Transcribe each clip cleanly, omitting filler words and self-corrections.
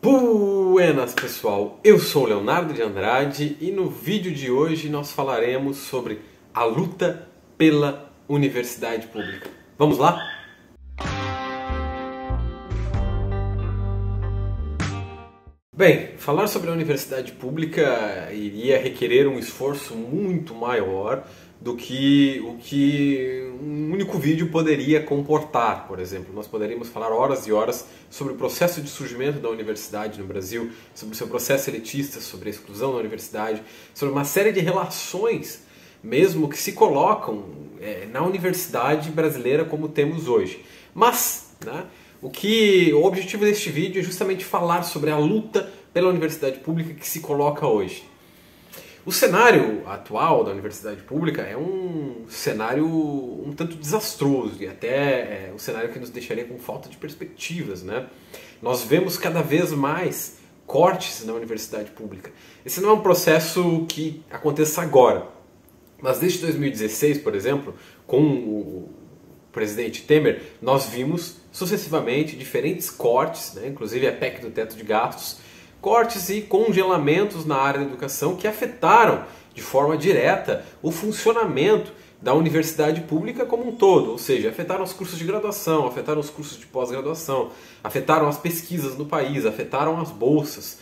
Buenas pessoal, eu sou o Leonardo de Andrade e no vídeo de hoje nós falaremos sobre a luta pela universidade pública. Vamos lá? Bem, falar sobre a universidade pública iria requerer um esforço muito maior do que o que um único vídeo poderia comportar. Por exemplo, nós poderíamos falar horas e horas sobre o processo de surgimento da universidade no Brasil, sobre o seu processo elitista, sobre a exclusão da universidade, sobre uma série de relações mesmo que se colocam na universidade brasileira como temos hoje. Mas, o objetivo deste vídeo é justamente falar sobre a luta pela universidade pública que se coloca hoje. O cenário atual da universidade pública é um cenário um tanto desastroso e até um cenário que nos deixaria com falta de perspectivas, Nós vemos cada vez mais cortes na universidade pública. Esse não é um processo que aconteça agora, mas desde 2016, por exemplo, com o presidente Temer, nós vimos sucessivamente diferentes cortes, inclusive a PEC do teto de gastos, cortes e congelamentos na área da educação que afetaram de forma direta o funcionamento da universidade pública como um todo, ou seja, afetaram os cursos de graduação, afetaram os cursos de pós-graduação, afetaram as pesquisas no país, afetaram as bolsas.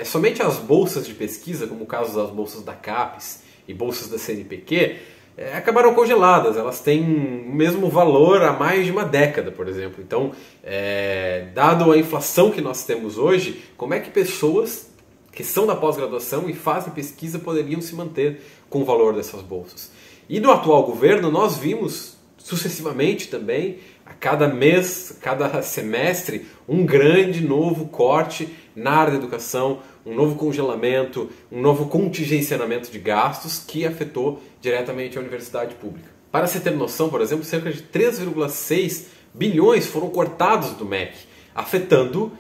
Somente as bolsas de pesquisa, como o caso das bolsas da CAPES e bolsas da CNPq, acabaram congeladas, elas têm o mesmo valor há mais de uma década, por exemplo. Então, dado a inflação que nós temos hoje, como é que pessoas que são da pós-graduação e fazem pesquisa poderiam se manter com o valor dessas bolsas? E no atual governo nós vimos sucessivamente também, a cada mês, cada semestre, um grande novo corte na área da educação, um novo congelamento, um novo contingenciamento de gastos que afetou diretamente a universidade pública. Para se ter noção, por exemplo, cerca de 3,6 bilhões foram cortados do MEC, afetando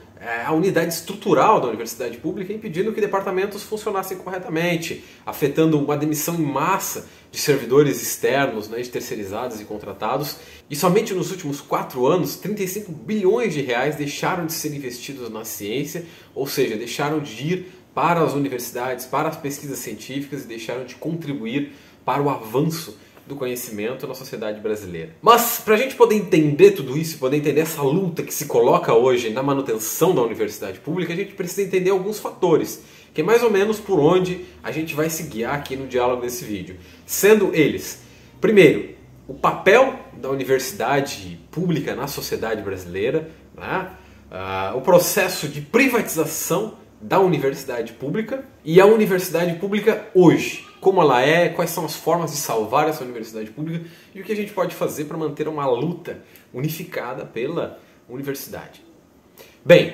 a unidade estrutural da universidade pública, impedindo que departamentos funcionassem corretamente, afetando uma demissão em massa de servidores externos, de terceirizados e contratados. E somente nos últimos 4 anos, 35 bilhões de reais deixaram de ser investidos na ciência, ou seja, deixaram de ir para as universidades, para as pesquisas científicas e deixaram de contribuir para o avanço do conhecimento na sociedade brasileira. Mas, para a gente poder entender tudo isso, poder entender essa luta que se coloca hoje na manutenção da universidade pública, a gente precisa entender alguns fatores, que é mais ou menos por onde a gente vai se guiar aqui no diálogo desse vídeo. Sendo eles, primeiro, o papel da universidade pública na sociedade brasileira, o processo de privatização da universidade pública e a universidade pública hoje. Como ela é, quais são as formas de salvar essa universidade pública e o que a gente pode fazer para manter uma luta unificada pela universidade. Bem,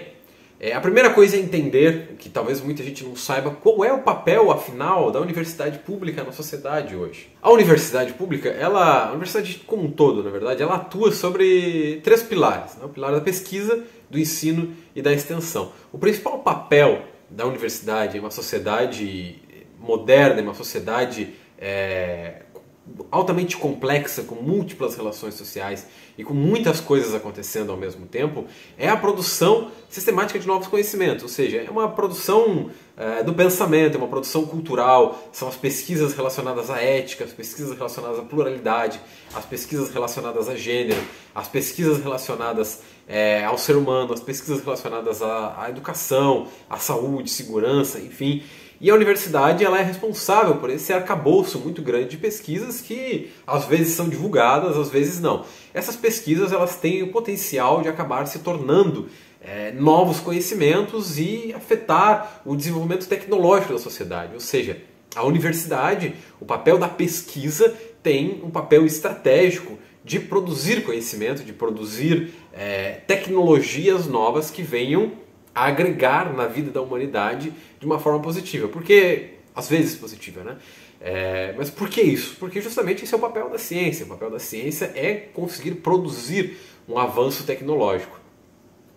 a primeira coisa é entender, que talvez muita gente não saiba, qual é o papel, afinal, da universidade pública na sociedade hoje. A universidade pública, a universidade como um todo, na verdade, ela atua sobre 3 pilares. O pilar da pesquisa, do ensino e da extensão. O principal papel da universidade em uma sociedade moderna, em uma sociedade altamente complexa, com múltiplas relações sociais e com muitas coisas acontecendo ao mesmo tempo, é a produção sistemática de novos conhecimentos, ou seja, é uma produção do pensamento, é uma produção cultural, são as pesquisas relacionadas à ética, as pesquisas relacionadas à pluralidade, as pesquisas relacionadas a gênero, as pesquisas relacionadas ao ser humano, as pesquisas relacionadas à educação, à saúde, segurança, enfim. E a universidade ela é responsável por esse arcabouço muito grande de pesquisas que às vezes são divulgadas, às vezes não. Essas pesquisas elas têm o potencial de acabar se tornando novos conhecimentos e afetar o desenvolvimento tecnológico da sociedade. Ou seja, a universidade, o papel da pesquisa tem um papel estratégico de produzir conhecimento, de produzir tecnologias novas que venham a agregar na vida da humanidade de uma forma positiva. Porque, às vezes positiva, mas por que isso? Porque justamente esse é o papel da ciência. O papel da ciência é conseguir produzir um avanço tecnológico.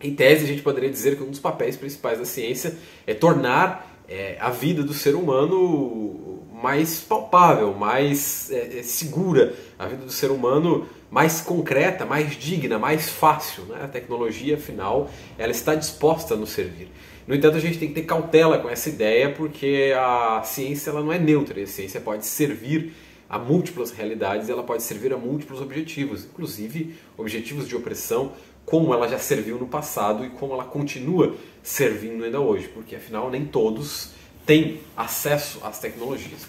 Em tese, a gente poderia dizer que um dos papéis principais da ciência é tornar a vida do ser humano mais palpável, mais segura, a vida do ser humano mais concreta, mais digna, mais fácil. A tecnologia, afinal, ela está disposta a nos servir. No entanto, a gente tem que ter cautela com essa ideia, porque a ciência ela não é neutra, a ciência pode servir a múltiplas realidades, ela pode servir a múltiplos objetivos, inclusive objetivos de opressão, como ela já serviu no passado e como ela continua servindo ainda hoje, porque afinal nem todos têm acesso às tecnologias.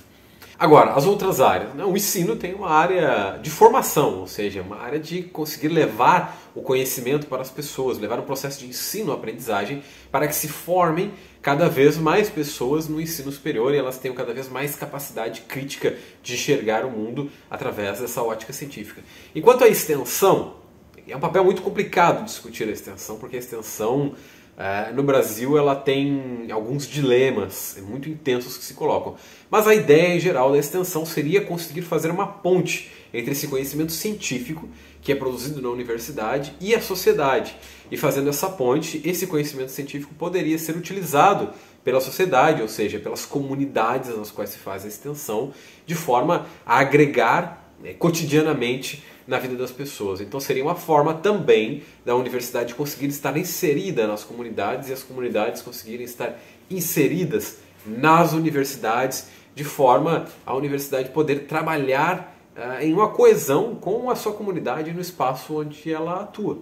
Agora, as outras áreas, né? O ensino tem uma área de formação, ou seja, uma área de conseguir levar o conhecimento para as pessoas, levar um processo de ensino-aprendizagem para que se formem cada vez mais pessoas no ensino superior e elas tenham cada vez mais capacidade crítica de enxergar o mundo através dessa ótica científica. Enquanto a extensão, é um papel muito complicado discutir a extensão, porque a extensão no Brasil ela tem alguns dilemas muito intensos que se colocam. Mas a ideia em geral da extensão seria conseguir fazer uma ponte entre esse conhecimento científico que é produzido na universidade e a sociedade. E fazendo essa ponte, esse conhecimento científico poderia ser utilizado pela sociedade, ou seja, pelas comunidades nas quais se faz a extensão, de forma a agregar cotidianamente na vida das pessoas. Então seria uma forma também da universidade conseguir estar inserida nas comunidades e as comunidades conseguirem estar inseridas nas universidades, de forma a universidade poder trabalhar em uma coesão com a sua comunidade no espaço onde ela atua.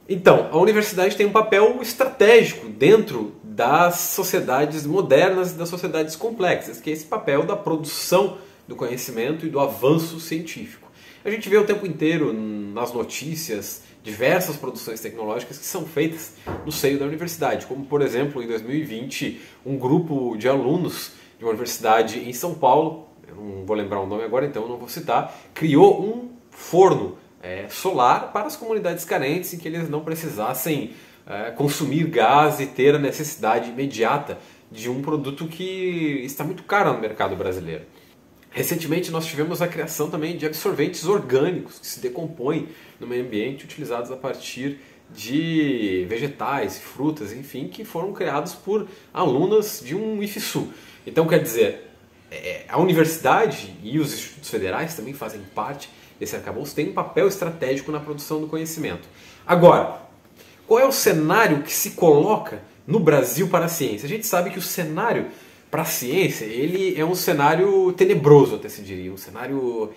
Então, a universidade tem um papel estratégico dentro das sociedades modernas e das sociedades complexas, que é esse papel da produção do conhecimento e do avanço científico. A gente vê o tempo inteiro nas notícias diversas produções tecnológicas que são feitas no seio da universidade, como por exemplo em 2020 um grupo de alunos de uma universidade em São Paulo, eu não vou lembrar o nome agora então não vou citar, criou um forno solar para as comunidades carentes em que eles não precisassem consumir gás e ter a necessidade imediata de um produto que está muito caro no mercado brasileiro. Recentemente nós tivemos a criação também de absorventes orgânicos que se decompõem no meio ambiente, utilizados a partir de vegetais, frutas, enfim, que foram criados por alunas de um IFSU. Então quer dizer, a universidade e os institutos federais também fazem parte desse arcabouço, têm um papel estratégico na produção do conhecimento. Agora, qual é o cenário que se coloca no Brasil para a ciência? A gente sabe que o cenário para a ciência, ele é um cenário tenebroso, até se diria, um cenário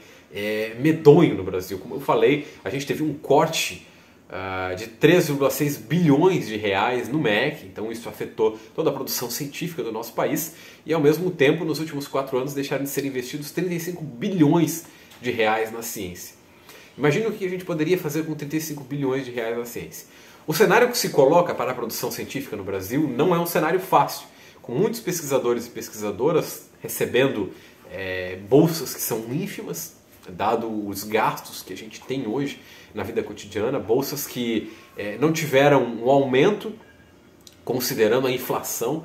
medonho no Brasil. Como eu falei, a gente teve um corte de 3,6 bilhões de reais no MEC, então isso afetou toda a produção científica do nosso país, e ao mesmo tempo, nos últimos 4 anos, deixaram de ser investidos 35 bilhões de reais na ciência. Imagina o que a gente poderia fazer com 35 bilhões de reais na ciência. O cenário que se coloca para a produção científica no Brasil não é um cenário fácil, com muitos pesquisadores e pesquisadoras recebendo bolsas que são ínfimas, dado os gastos que a gente tem hoje na vida cotidiana, bolsas que não tiveram um aumento, considerando a inflação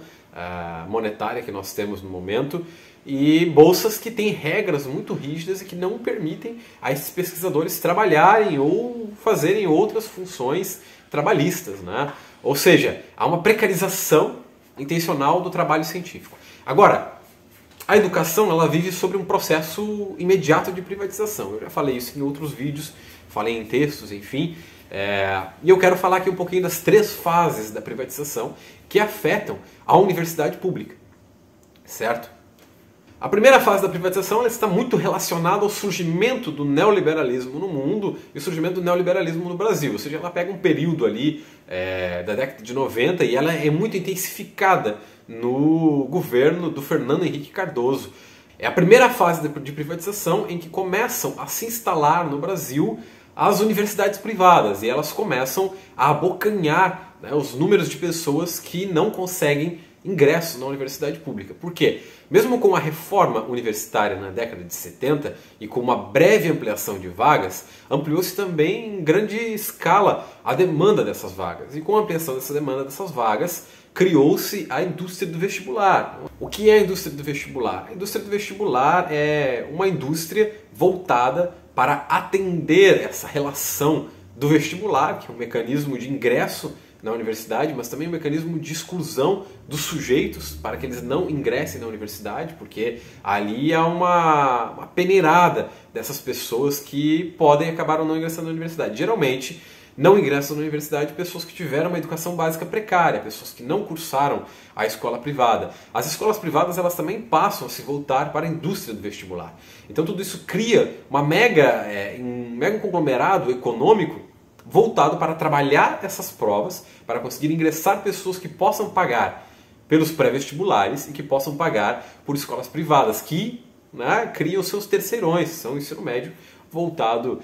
monetária que nós temos no momento, e bolsas que têm regras muito rígidas e que não permitem a esses pesquisadores trabalharem ou fazerem outras funções trabalhistas, né? Ou seja, há uma precarização intencional do trabalho científico. Agora, a educação ela vive sobre um processo imediato de privatização. Eu já falei isso em outros vídeos, falei em textos, enfim. E eu quero falar aqui um pouquinho das 3 fases da privatização que afetam a universidade pública, certo? A primeira fase da privatização ela está muito relacionada ao surgimento do neoliberalismo no mundo e o surgimento do neoliberalismo no Brasil. Ou seja, ela pega um período ali da década de 90 e ela é muito intensificada no governo do Fernando Henrique Cardoso. É a primeira fase de privatização em que começam a se instalar no Brasil as universidades privadas e elas começam a abocanhar, né, os números de pessoas que não conseguem ingressos na universidade pública. Por quê? Mesmo com a reforma universitária na década de 70 e com uma breve ampliação de vagas, ampliou-se também em grande escala a demanda dessas vagas. E com a ampliação dessa demanda dessas vagas, criou-se a indústria do vestibular. O que é a indústria do vestibular? A indústria do vestibular é uma indústria voltada para atender essa relação do vestibular, que é um mecanismo de ingresso na universidade, mas também um mecanismo de exclusão dos sujeitos para que eles não ingressem na universidade, porque ali há uma peneirada dessas pessoas que podem acabar ou não ingressando na universidade. Geralmente, não ingressam na universidade pessoas que tiveram uma educação básica precária, pessoas que não cursaram a escola privada. As escolas privadas elas também passam a se voltar para a indústria do vestibular. Então tudo isso cria um mega conglomerado econômico voltado para trabalhar essas provas, para conseguir ingressar pessoas que possam pagar pelos pré-vestibulares e que possam pagar por escolas privadas, que criam seus terceirões, são o ensino médio voltado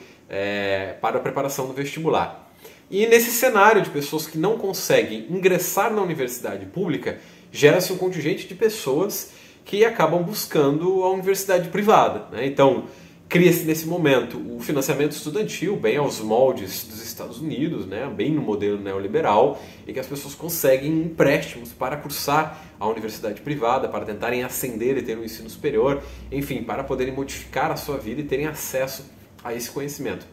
para a preparação do vestibular. E nesse cenário de pessoas que não conseguem ingressar na universidade pública, gera-se um contingente de pessoas que acabam buscando a universidade privada. Então, cria-se nesse momento o financiamento estudantil, bem aos moldes dos Estados Unidos, bem no modelo neoliberal, em que as pessoas conseguem empréstimos para cursar a universidade privada, para tentarem ascender e ter um ensino superior, enfim, para poderem modificar a sua vida e terem acesso a esse conhecimento.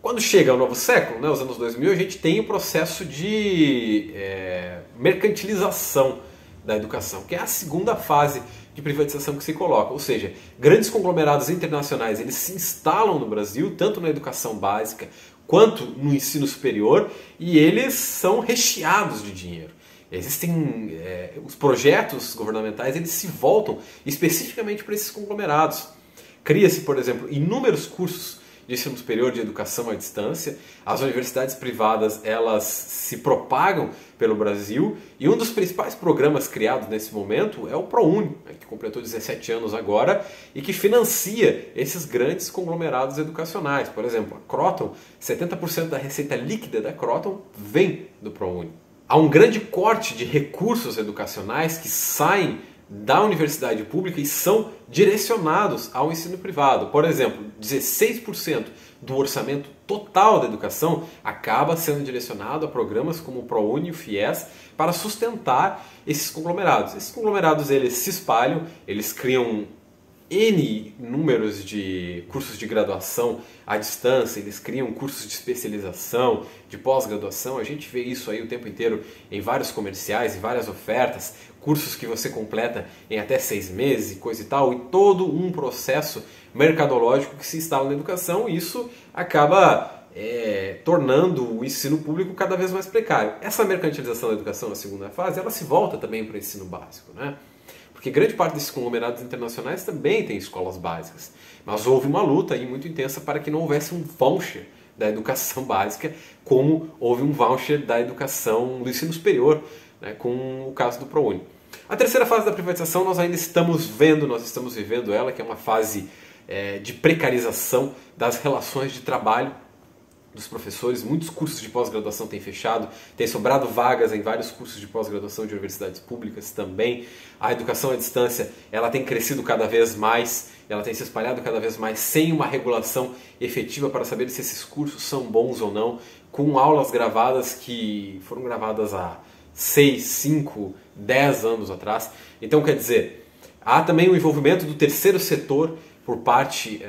Quando chega o novo século, os anos 2000, a gente tem o processo de mercantilização da educação, que é a segunda fase de privatização que se coloca, ou seja, grandes conglomerados internacionais eles se instalam no Brasil, tanto na educação básica quanto no ensino superior, e eles são recheados de dinheiro. Existem os projetos governamentais, eles se voltam especificamente para esses conglomerados. Cria-se, por exemplo, inúmeros cursos de ensino superior de educação à distância. As universidades privadas elas se propagam pelo Brasil e um dos principais programas criados nesse momento é o ProUni, que completou 17 anos agora e que financia esses grandes conglomerados educacionais. Por exemplo, a Kroton, 70% da receita líquida da Kroton vem do ProUni. Há um grande corte de recursos educacionais que saem da universidade pública e são direcionados ao ensino privado. Por exemplo, 16% do orçamento total da educação acaba sendo direcionado a programas como o ProUni e o FIES para sustentar esses conglomerados. Esses conglomerados eles se espalham, eles criam N números de cursos de graduação à distância, eles criam cursos de especialização, de pós-graduação, a gente vê isso aí o tempo inteiro em vários comerciais, em várias ofertas, cursos que você completa em até 6 meses e coisa e tal, e todo um processo mercadológico que se instala na educação, e isso acaba tornando o ensino público cada vez mais precário. Essa mercantilização da educação na segunda fase, ela se volta também para o ensino básico, Porque grande parte desses conglomerados internacionais também tem escolas básicas. Mas houve uma luta aí muito intensa para que não houvesse um voucher da educação básica, como houve um voucher da educação do ensino superior, com o caso do ProUni. A terceira fase da privatização nós ainda estamos vendo, nós estamos vivendo ela, que é uma fase de precarização das relações de trabalho dos professores. Muitos cursos de pós-graduação têm fechado, tem sobrado vagas em vários cursos de pós-graduação de universidades públicas também. A educação à distância ela tem crescido cada vez mais, ela tem se espalhado cada vez mais sem uma regulação efetiva para saber se esses cursos são bons ou não, com aulas gravadas que foram gravadas há 6, 5, 10 anos atrás. Então, quer dizer, há também o envolvimento do terceiro setor por parte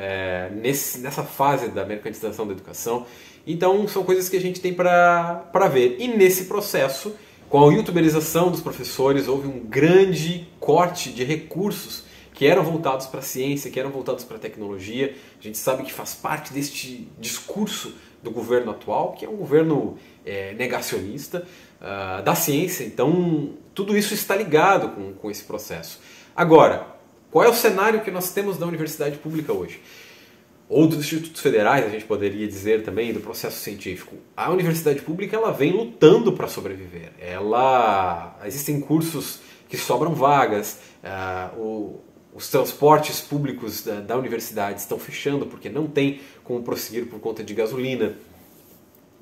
nessa fase da mercantilização da educação. Então são coisas que a gente tem para ver. E nesse processo, com a youtuberização dos professores, houve um grande corte de recursos que eram voltados para a ciência, que eram voltados para a tecnologia. A gente sabe que faz parte deste discurso do governo atual, que é um governo negacionista da ciência. Então tudo isso está ligado com esse processo. Agora, qual é o cenário que nós temos da universidade pública hoje? Ou dos institutos federais, a gente poderia dizer também, do processo científico. A universidade pública ela vem lutando para sobreviver. Existem cursos que sobram vagas, os transportes públicos da universidade estão fechando porque não tem como prosseguir por conta de gasolina.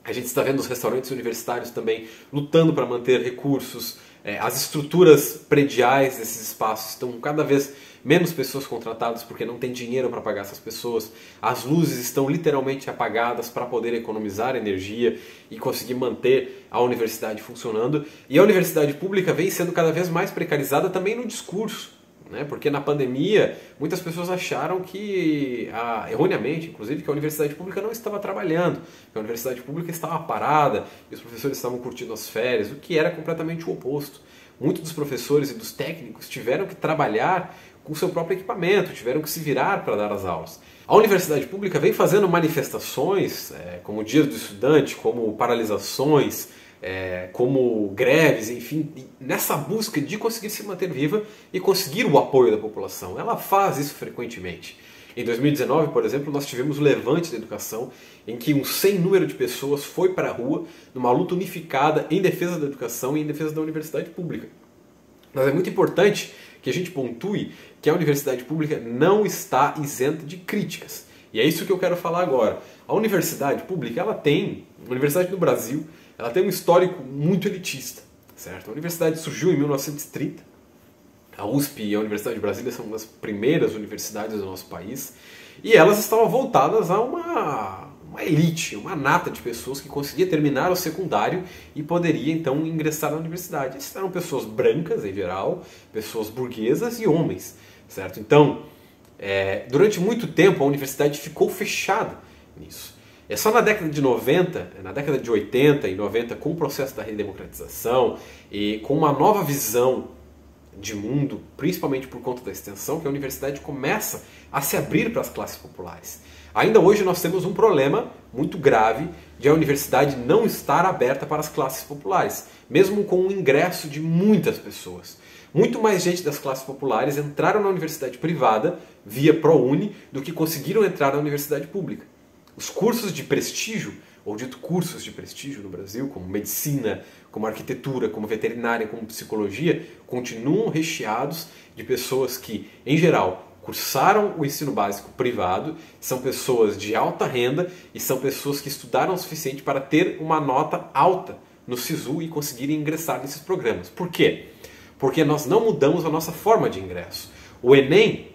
A gente está vendo os restaurantes universitários também lutando para manter recursos. As estruturas prediais desses espaços estão cada vez menos pessoas contratadas porque não tem dinheiro para pagar essas pessoas. As luzes estão literalmente apagadas para poder economizar energia e conseguir manter a universidade funcionando. E a universidade pública vem sendo cada vez mais precarizada também no discurso. Porque na pandemia muitas pessoas acharam que, erroneamente inclusive, que a universidade pública não estava trabalhando, que a universidade pública estava parada e os professores estavam curtindo as férias, o que era completamente o oposto. Muitos dos professores e dos técnicos tiveram que trabalhar com seu próprio equipamento, tiveram que se virar para dar as aulas. A universidade pública vem fazendo manifestações, como Dias do Estudante, como paralisações, como greves, enfim, nessa busca de conseguir se manter viva e conseguir o apoio da população. Ela faz isso frequentemente. Em 2019, por exemplo, nós tivemos o Levante da Educação, em que um sem número de pessoas foi para a rua numa luta unificada em defesa da educação e em defesa da universidade pública. Mas é muito importante que a gente pontue que a universidade pública não está isenta de críticas. E é isso que eu quero falar agora. A universidade pública, a universidade no Brasil, ela tem um histórico muito elitista, certo? A universidade surgiu em 1930. A USP e a Universidade de Brasília são uma das primeiras universidades do nosso país. E elas estavam voltadas a uma elite, uma nata de pessoas que conseguia terminar o secundário e poderia então ingressar na universidade. Essas eram pessoas brancas em geral, pessoas burguesas e homens, certo? Então, durante muito tempo a universidade ficou fechada nisso. É só na década de 90, na década de 80 e 90, com o processo da redemocratização e com uma nova visão de mundo, principalmente por conta da extensão, que a universidade começa a se abrir para as classes populares. Ainda hoje nós temos um problema muito grave de a universidade não estar aberta para as classes populares, mesmo com o ingresso de muitas pessoas. Muito mais gente das classes populares entraram na universidade privada via ProUni do que conseguiram entrar na universidade pública. Os cursos de prestígio, ou dito cursos de prestígio no Brasil, como medicina, como arquitetura, como veterinária, como psicologia, continuam recheados de pessoas que, em geral, cursaram o ensino básico privado, são pessoas de alta renda e são pessoas que estudaram o suficiente para ter uma nota alta no SISU e conseguirem ingressar nesses programas. Por quê? Porque nós não mudamos a nossa forma de ingresso. O Enem,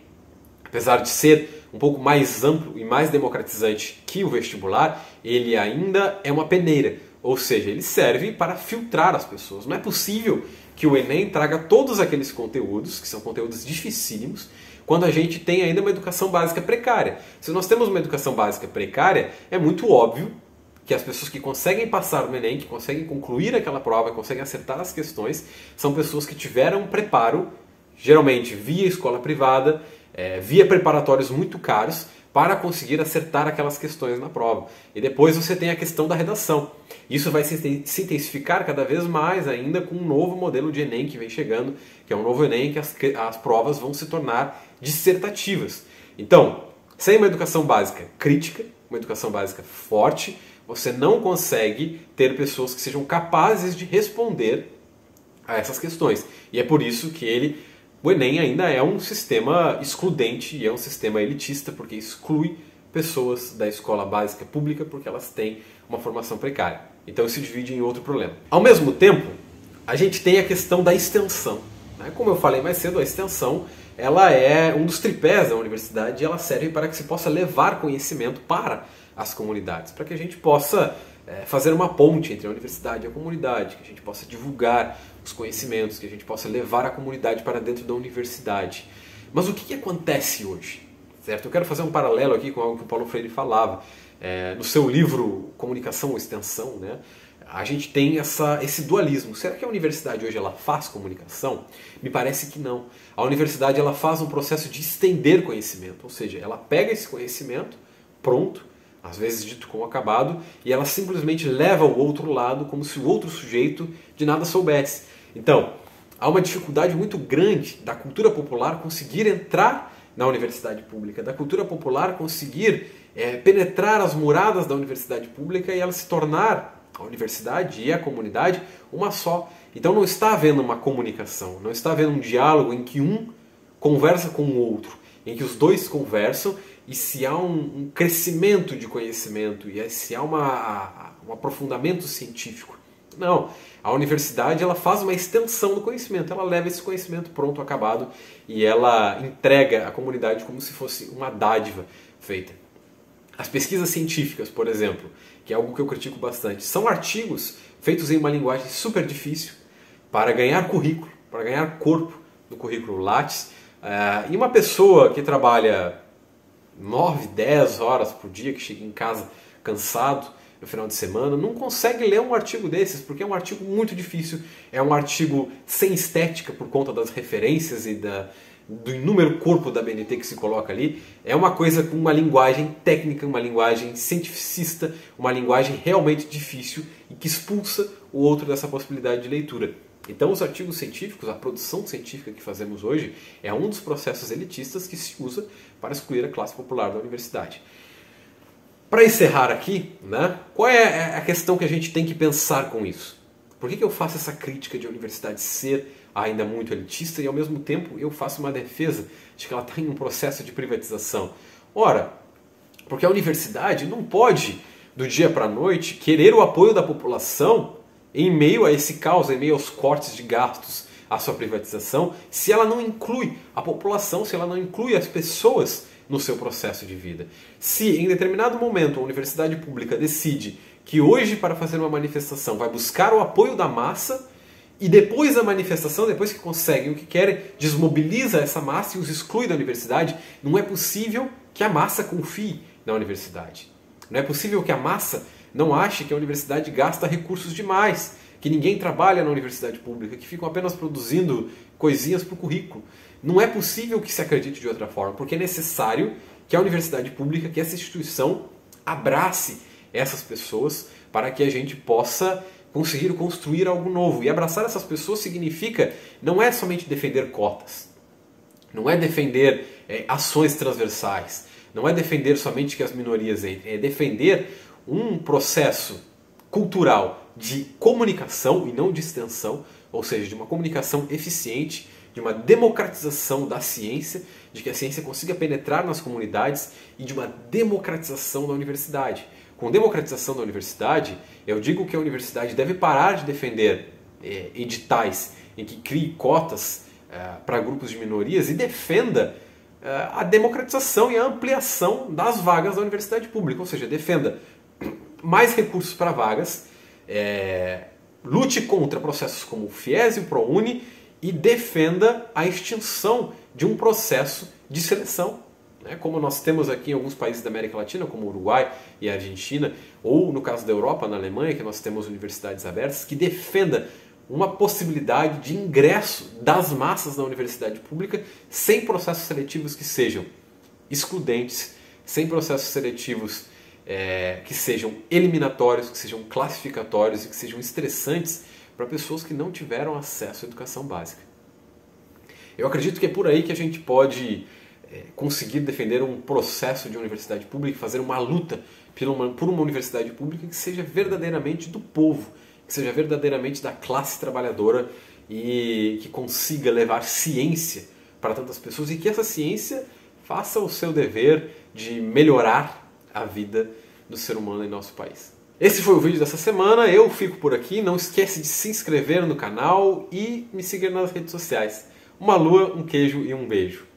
apesar de ser um pouco mais amplo e mais democratizante que o vestibular, ele ainda é uma peneira, ou seja, ele serve para filtrar as pessoas. Não é possível que o Enem traga todos aqueles conteúdos, que são conteúdos dificílimos, quando a gente tem ainda uma educação básica precária. Se nós temos uma educação básica precária, é muito óbvio que as pessoas que conseguem passar no Enem, que conseguem concluir aquela prova, conseguem acertar as questões, são pessoas que tiveram um preparo, geralmente via escola privada, via preparatórios muito caros, para conseguir acertar aquelas questões na prova. E depois você tem a questão da redação. Isso vai se intensificar cada vez mais ainda com um novo modelo de Enem que vem chegando, que é um novo Enem que as provas vão se tornar dissertativas. Então, sem uma educação básica crítica, uma educação básica forte, você não consegue ter pessoas que sejam capazes de responder a essas questões. E é por isso que o Enem ainda é um sistema excludente e é um sistema elitista, porque exclui pessoas da escola básica pública porque elas têm uma formação precária. Então isso se divide em outro problema. Ao mesmo tempo, a gente tem a questão da extensão. Como eu falei mais cedo, a extensão ela é um dos tripés da universidade e ela serve para que se possa levar conhecimento para as comunidades, para que a gente possa fazer uma ponte entre a universidade e a comunidade, que a gente possa divulgar os conhecimentos, que a gente possa levar a comunidade para dentro da universidade. Mas o que acontece hoje? Certo? Eu quero fazer um paralelo aqui com algo que o Paulo Freire falava. No seu livro Comunicação ou Extensão, né, a gente tem esse dualismo. Será que a universidade hoje ela faz comunicação? Me parece que não. A universidade ela faz um processo de estender conhecimento, ou seja, ela pega esse conhecimento pronto, às vezes dito como acabado, e ela simplesmente leva ao outro lado como se o outro sujeito de nada soubesse. Então, há uma dificuldade muito grande da cultura popular conseguir entrar na universidade pública, da cultura popular conseguir penetrar as muradas da universidade pública e ela se tornar, a universidade e a comunidade, uma só. Então não está havendo uma comunicação, não está havendo um diálogo em que um conversa com o outro, em que os dois conversam e se há um crescimento de conhecimento e se há um aprofundamento científico. Não, a universidade ela faz uma extensão do conhecimento, ela leva esse conhecimento pronto, acabado, e ela entrega à comunidade como se fosse uma dádiva feita. As pesquisas científicas, por exemplo, que é algo que eu critico bastante, são artigos feitos em uma linguagem super difícil para ganhar currículo, para ganhar corpo no currículo Lattes, e uma pessoa que trabalha 9, 10 horas por dia, que chega em casa cansado no final de semana, não consegue ler um artigo desses, porque é um artigo muito difícil, é um artigo sem estética por conta das referências e do inúmero corpo da BNT que se coloca ali, é uma coisa com uma linguagem técnica, uma linguagem cientificista, uma linguagem realmente difícil e que expulsa o outro dessa possibilidade de leitura. Então os artigos científicos, a produção científica que fazemos hoje, é um dos processos elitistas que se usa para excluir a classe popular da universidade. Para encerrar aqui, né, qual é a questão que a gente tem que pensar com isso? Por que eu faço essa crítica de a universidade ser ainda muito elitista e ao mesmo tempo eu faço uma defesa de que ela está em um processo de privatização? Ora, porque a universidade não pode, do dia para a noite, querer o apoio da população em meio a esse caos, em meio aos cortes de gastos, à sua privatização, se ela não inclui a população, se ela não inclui as pessoas no seu processo de vida. Se em determinado momento a universidade pública decide que hoje, para fazer uma manifestação, vai buscar o apoio da massa, e depois da manifestação, depois que conseguem o que querem, desmobiliza essa massa e os exclui da universidade, não é possível que a massa confie na universidade. Não é possível que a massa não ache que a universidade gasta recursos demais, que ninguém trabalha na universidade pública, que ficam apenas produzindo coisinhas para o currículo. Não é possível que se acredite de outra forma, porque é necessário que a universidade pública, que essa instituição abrace essas pessoas para que a gente possa conseguir construir algo novo. E abraçar essas pessoas significa, não é somente defender cotas, não é defender ações transversais, não é defender somente que as minorias entrem, é defender um processo cultural de comunicação e não de extensão, ou seja, de uma comunicação eficiente, de uma democratização da ciência, de que a ciência consiga penetrar nas comunidades e de uma democratização da universidade. Com democratização da universidade, eu digo que a universidade deve parar de defender editais em que crie cotas para grupos de minorias e defenda a democratização e a ampliação das vagas da universidade pública. Ou seja, defenda mais recursos para vagas, lute contra processos como o FIES e o ProUni e defenda a extinção de um processo de seleção, como nós temos aqui em alguns países da América Latina, como o Uruguai e a Argentina, ou no caso da Europa, na Alemanha, que nós temos universidades abertas, que defenda uma possibilidade de ingresso das massas na universidade pública sem processos seletivos que sejam excludentes, sem processos seletivos que sejam eliminatórios, que sejam classificatórios e que sejam estressantes para pessoas que não tiveram acesso à educação básica. Eu acredito que é por aí que a gente pode conseguir defender um processo de universidade pública, fazer uma luta por uma universidade pública que seja verdadeiramente do povo, que seja verdadeiramente da classe trabalhadora e que consiga levar ciência para tantas pessoas e que essa ciência faça o seu dever de melhorar a vida do ser humano em nosso país. Esse foi o vídeo dessa semana, eu fico por aqui, não esquece de se inscrever no canal e me seguir nas redes sociais. Uma lua, um queijo e um beijo.